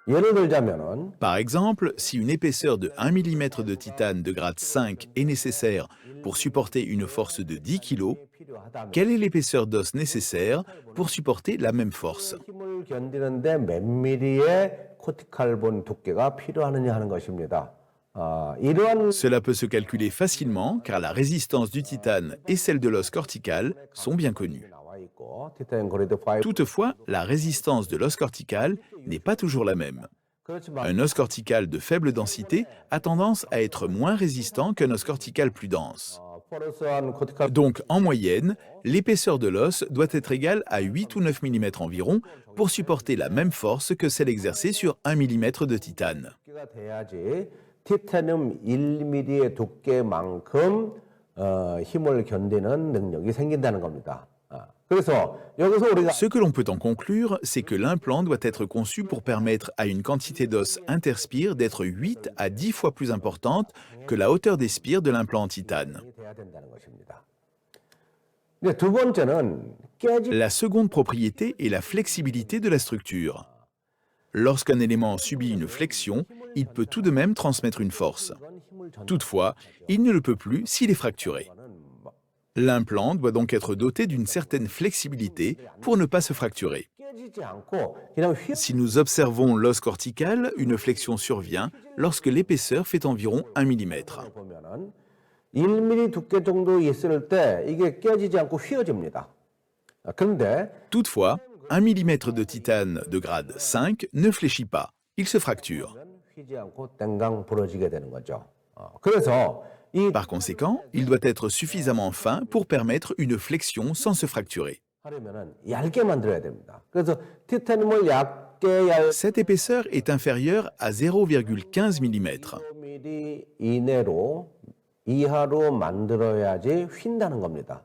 예를 들자면은 Par exemple, si une épaisseur de 1 mm de titane de grade 5 est nécessaire pour supporter une force de 10 kg, 이 필요하다면 quelle est l'épaisseur d'os nécessaire pour supporter la même force? 그 힘을 견디는데 몇 미리의 코티칼본 두께가 필요하느냐 하는 것입니다. 이러한 Cela peut se calculer facilement car la résistance du titane et celle de l'os cortical sont bien 지금 connues. 나와 있고 티타늄 그레이드 5 Toutefois, la résistance de l'os cortical n'est pas toujours la même. 그렇지만 Un os cortical de faible densité a tendance à être moins résistant qu'un os cortical plus dense. 포러스한 코티칼 Donc, en moyenne, l'épaisseur de l'os doit être égale à 8 ou 9 mm environ pour supporter la même force que celle exercée sur 1 mm de titane. 두께가 돼야지 티타늄 1mm의 두께만큼 힘을 견디는 능력이 생긴다는 겁니다. 그래서 여기서 우리가 Ce que l'on peut en conclure, c'est que l'implant doit être conçu pour permettre à une quantité d'os interspire d'être 8 à 10 fois plus importante que la hauteur des spires de l'implant en titane. 돼야 된다는 것입니다. 이제 두 번째는 깨지 La seconde propriété est la flexibilité de la structure. Lorsqu'un élément subit une flexion, il peut tout de même transmettre une force. 이런 힘을 전 Toutefois, il ne le peut plus s'il est fracturé. L'implant doit donc être doté d'une certaine flexibilité pour ne pas se fracturer. 깨지지 않고 그냥 휘 Si nous observons l'os cortical, une flexion survient lorsque l'épaisseur fait environ 1 mm. 보면은 1mm 두께 정도 있을 때 이게 깨지지 않고 휘어집니다. 그런데 Toutefois, 1 mm de titane de grade 5 ne fléchit pas, il se fracture. 휘지 않고 땡강 부러지게 되는 거죠. 그래서 이 Par conséquent, il doit être suffisamment fin pour permettre une flexion sans se fracturer. 하려면은 얇게 만들어야 됩니다. 그래서 티타늄을 얇게 Cette épaisseur est inférieure à 0,15 mm. 5mm 이내로 이하로 만들어야지 휜다는 겁니다.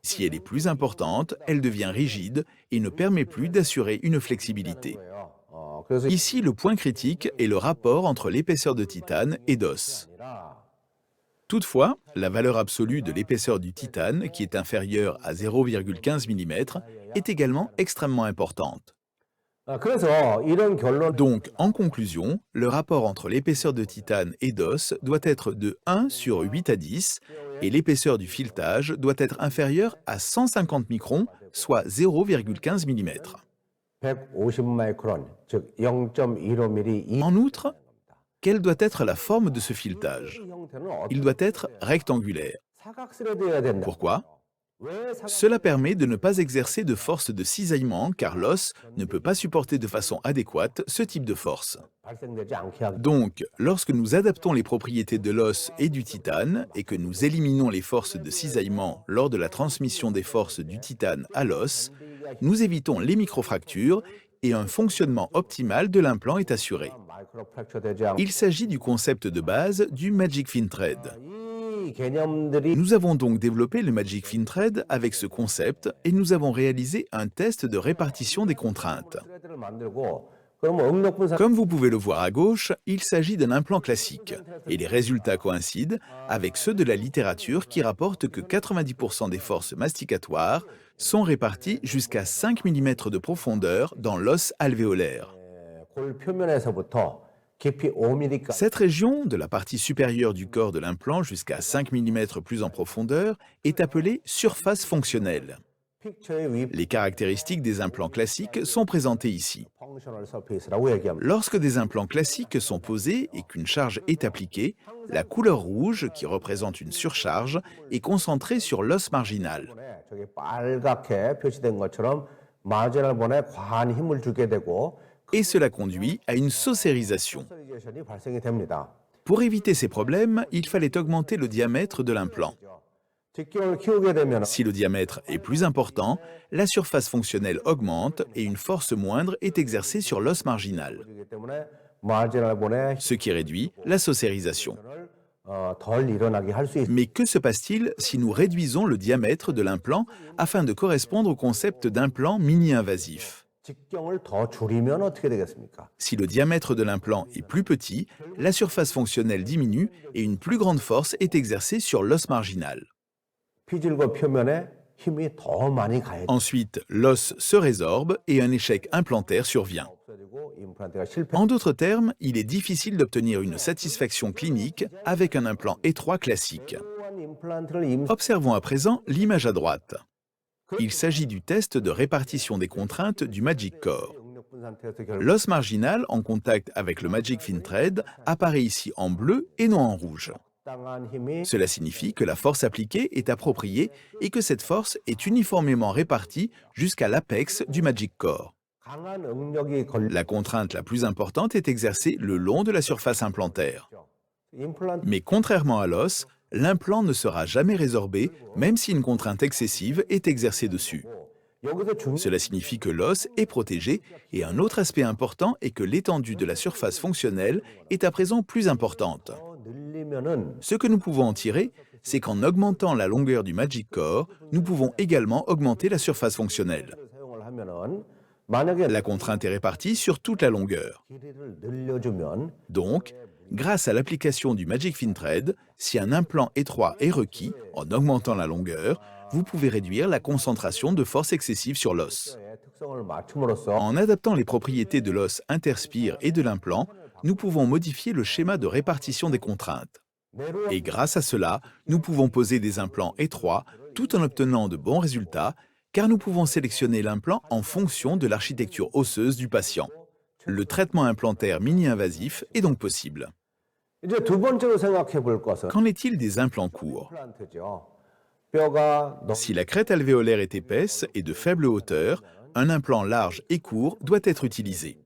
Si elle est plus importante, elle devient rigide et ne permet plus d'assurer une flexibilité. 그래서 Ici, le point critique est le rapport entre l'épaisseur de titane et d'os. 아니라 Toutefois, la valeur absolue de l'épaisseur du titane, qui est inférieure à 0,15 mm, est également extrêmement importante. 그래서 이런 결론 Donc, en conclusion, le rapport entre l'épaisseur de titane et d'os doit être de 1 sur 8 à 10 et l'épaisseur du filetage doit être inférieure à 150 microns, soit 0,15 mm. 150 마이크론, 즉 0.15mm En outre, quelle doit être la forme de ce filetage? Il doit être rectangulaire. 사각스레드여야 된다. Pourquoi? 왜 사각 Cela permet de ne pas exercer de force de cisaillement car l'os ne peut pas supporter de façon adéquate ce type de force. 발생되지 않게 하기 Donc, lorsque nous adaptons les propriétés de l'os et du titane et que nous éliminons les forces de cisaillement lors de la transmission des forces du titane à l'os, nous évitons les microfractures et un fonctionnement optimal de l'implant est assuré. 마이크로 프랙처 되지 않고 Il s'agit du concept de base du Magic Fin Thread. 이 개념들이 Nous avons donc développé le Magic Fin Thread avec ce concept et nous avons réalisé un test de répartition des contraintes. 스레드를 만들고 그러면 응력분산 Comme vous pouvez le voir à gauche, il s'agit d'un implant classique et les résultats coïncident avec ceux de la littérature qui rapporte que 90% des forces masticatoires sont réparties jusqu'à 5 mm de profondeur dans l'os alvéolaire. 골 표면에서부터 깊이 5mm까지 Cette région, de la partie supérieure du corps de l'implant jusqu'à 5 mm plus en profondeur, est appelée surface fonctionnelle. 픽처의 위 Les caractéristiques des implants classiques sont présentées ici. 펑셔널 서페이스라고 얘기합니다. Lorsque des implants classiques sont posés et qu'une charge est appliquée, la couleur rouge, qui représente une surcharge, est concentrée sur l'os marginal. 저기 빨갛게 표시된 것처럼 마지널 본에 과한 힘을 주게 되고 Et cela conduit à une saucérisation. 커리제이션이 발생이 됩니다. Pour éviter ces problèmes, il fallait augmenter le diamètre de l'implant. 직경을 키우게 되면 Si le diamètre est plus important, la surface fonctionnelle augmente et une force moindre est exercée sur l'os marginal, 이기 때문에 마지널 본에 ce qui réduit la saucérisation. 덜 일어나게 할 수 있습니다. Mais que se passe-t-il si nous réduisons le diamètre de l'implant afin de correspondre au concept d'implant mini-invasif? 직경을 더 줄이면 어떻게 되겠습니까? Si le diamètre de l'implant est plus petit, la surface fonctionnelle diminue et une plus grande force est exercée sur l'os marginal. 피질과 표면에 힘이 더 많이 가해져 Ensuite, l'os se résorbe et un échec implantaire survient. 없어지고 임플란트 임플란트가 실패. En d'autres termes, il est difficile d'obtenir une satisfaction clinique avec un implant étroit classique. 임플란트를 임 Observons à présent l'image à droite. Il s'agit du test de répartition des contraintes du Magic Core. 응력분 상태에서 결국 L'os marginal en contact avec le Magic Fin Thread apparaît ici en bleu et non en rouge. 적당한 힘이 Cela signifie que la force appliquée est appropriée et que cette force est uniformément répartie jusqu'à l'apex du Magic Core. 강한 응력이 걸려 La contrainte la plus importante est exercée le long de la surface implantaire. 임플란트 Mais contrairement à l'os, l'implant ne sera jamais résorbé, même si une contrainte excessive est exercée dessus. 여기서 중 Cela signifie que l'os est protégé, et un autre aspect important est que l'étendue de la surface fonctionnelle est à présent plus importante. 늘리면은 Ce que nous pouvons en tirer, c'est qu'en augmentant la longueur du Magic Core, nous pouvons également augmenter la surface fonctionnelle. 사용을 하면은 만약에 La contrainte est répartie sur toute la longueur. 길이를 늘려주면 Donc, grâce à l'application du Magic Fin Thread, si un implant étroit est requis, en augmentant la longueur, vous pouvez réduire la concentration de force excessive sur l'os. 의 특성을 맞춤으로써 En adaptant les propriétés de l'os interspire et de l'implant, nous pouvons modifier le schéma de répartition des contraintes. 내로 Et grâce à cela, nous pouvons poser des implants étroits tout en obtenant de bons résultats, car nous pouvons sélectionner l'implant en fonction de l'architecture osseuse du patient. Le traitement implantaire mini-invasif est donc possible. 이제 두 번째로 생각해 볼 것은 Qu'en est-il des implants courts? 임플란트죠. 뼈가 너무 Si la crête alvéolaire est épaisse et de faible hauteur, un implant large et court doit être utilisé.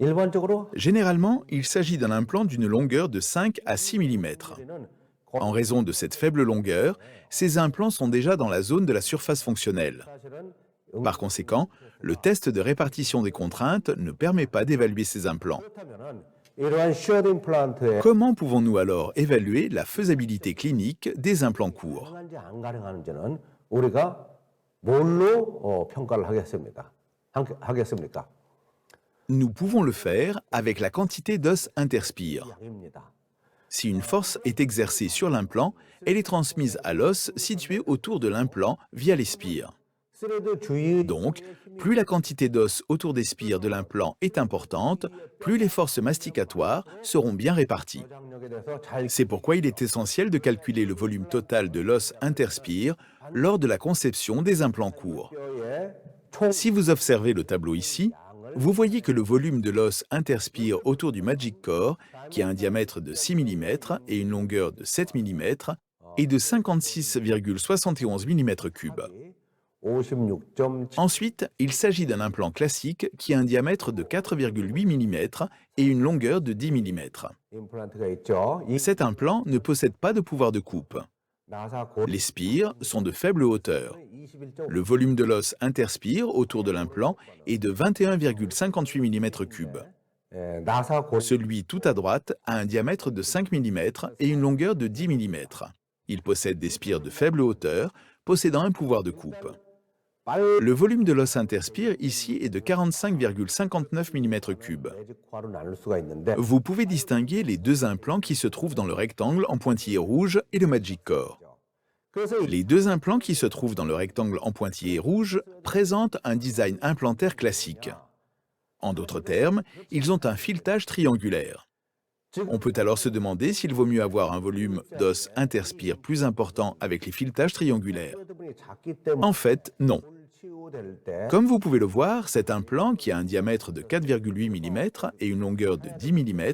일반적으로 Généralement, il s'agit d'un implant d'une longueur de 5 à 6 mm. 우리는 En raison de cette faible longueur, ces implants sont déjà dans la zone de la surface fonctionnelle. 사실은 Par conséquent, le test de répartition des contraintes ne permet pas d'évaluer ces implants. 그렇다면은 이러한 쉐어드 임플란트의 Comment pouvons-nous alors évaluer la faisabilité clinique des implants courts? 가능한지 안 가능한지는 우리가 뭘로 평가를 하겠습니까? Nous pouvons le faire avec la quantité d'os interspire. 양입니다. Si une force est exercée sur l'implant, elle est transmise à l'os situé autour de l'implant via les spires. 스레드 주위 Donc, plus la quantité d'os autour des spires de l'implant est importante, plus les forces masticatoires seront bien réparties. 저장력에 대해서 잘 C'est pourquoi il est essentiel de calculer le volume total de l'os interspire lors de la conception des implants courts. 뼈의 총 Si vous observez le tableau ici, vous voyez que le volume de l'os interspire autour du Magic Core, qui a un diamètre de 6 mm et une longueur de 7 mm, est de 56,71 mm3. 56.7 Ensuite, il s'agit d'un implant classique qui a un diamètre de 4,8 mm et une longueur de 10 mm. 임플란트가 있죠. 이 Cet implant ne possède pas de pouvoir de coupe. 나사 고 Les spires sont de faible hauteur. 21.5 Le volume de l'os interspire autour de l'implant est de 21,58 mm3. 나사 고 Celui tout à droite a un diamètre de 5 mm et une longueur de 10 mm. Il possède des spires de faible hauteur, possédant un pouvoir de coupe. 빨 Le volume de l'os interspire ici est de 45,59 mm3. 매직화로 나눌 수가 있는데 Vous pouvez distinguer les deux implants qui se trouvent dans le rectangle en pointillé rouge et le Magic Core. 그래서 이 Les deux implants qui se trouvent dans le rectangle en pointillé rouge présentent un design implantaire classique. En d'autres termes, ils ont un filetage triangulaire. On peut alors se demander s'il vaut mieux avoir un volume d'os interspire plus important avec les filetages triangulaires. 부분이 작기 때문에 En fait, non. 치유될 때 Comme vous pouvez le voir, cet implant, qui a un diamètre de 4,8 mm et une longueur de 10 mm,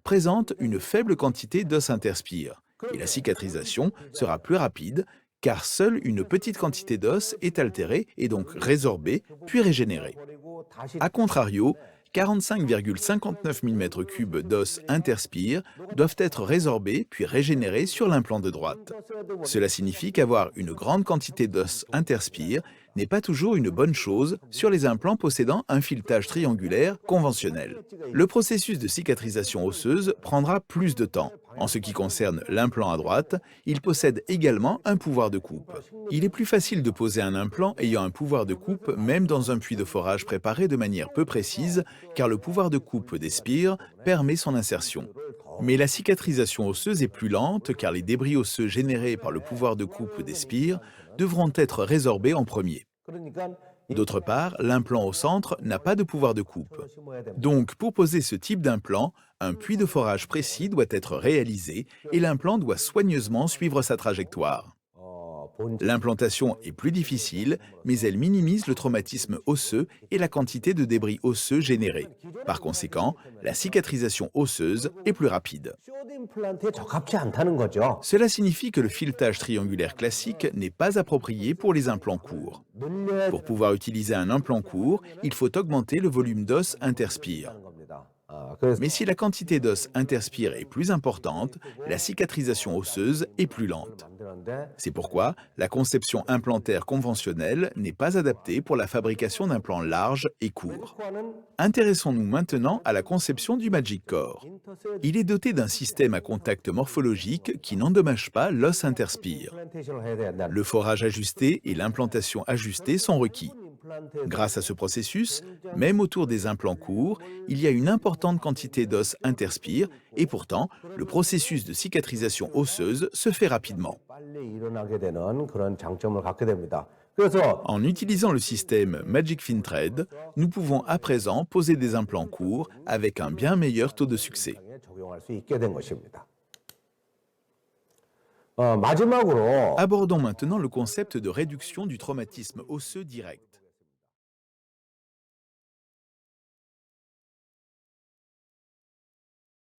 présente une faible quantité d'os interspire. Et la cicatrisation sera plus rapide, car seule une petite quantité d'os est altérée et donc résorbée, puis régénérée. 버리고 다시 A contrario, 45,59 mm3 d'os interspire doivent être résorbés puis régénérés sur l'implant de droite. Cela signifie qu'avoir une grande quantité d'os interspire n'est pas toujours une bonne chose sur les implants possédant un filetage triangulaire conventionnel. Le processus de cicatrisation osseuse prendra plus de temps. En ce qui concerne l'implant à droite, il possède également un pouvoir de coupe. Il est plus facile de poser un implant ayant un pouvoir de coupe même dans un puits de forage préparé de manière peu précise, car le pouvoir de coupe des spires permet son insertion. Mais la cicatrisation osseuse est plus lente car les débris osseux générés par le pouvoir de coupe des spires devront être résorbés en premier. 그러니까 D'autre part, l'implant au centre n'a pas de pouvoir de coupe. Donc, pour poser ce type d'implant, un puits de forage précis doit être réalisé et l'implant doit soigneusement suivre sa trajectoire. L'implantation est plus difficile, mais elle minimise le traumatisme osseux et la quantité de débris osseux générés. Par conséquent, la cicatrisation osseuse est plus rapide. 쇼드 임플란트에 적합치 않다는 거죠. Cela signifie que le filetage triangulaire classique n'est pas approprié pour les implants courts. Pour pouvoir utiliser un implant court, il faut augmenter le volume d'os interspire. 겁니다. Mais si la quantité d'os interspire est plus importante, la cicatrisation osseuse est plus lente. C'est pourquoi la conception implantaire conventionnelle n'est pas adaptée pour la fabrication d'implants larges et courts. Intéressons-nous maintenant à la conception du Magic Core. Il est doté d'un système à contact morphologique qui n'endommage pas l'os interspire. Le forage ajusté et l'implantation ajustée sont requis. Grâce à ce processus, même autour des implants courts, il y a une importante quantité d'os interspire et pourtant, le processus de cicatrisation osseuse se fait rapidement. En utilisant le système Magic Fin Thread, nous pouvons à présent poser des implants courts avec un bien meilleur taux de succès. Abordons maintenant le concept de réduction du traumatisme osseux direct.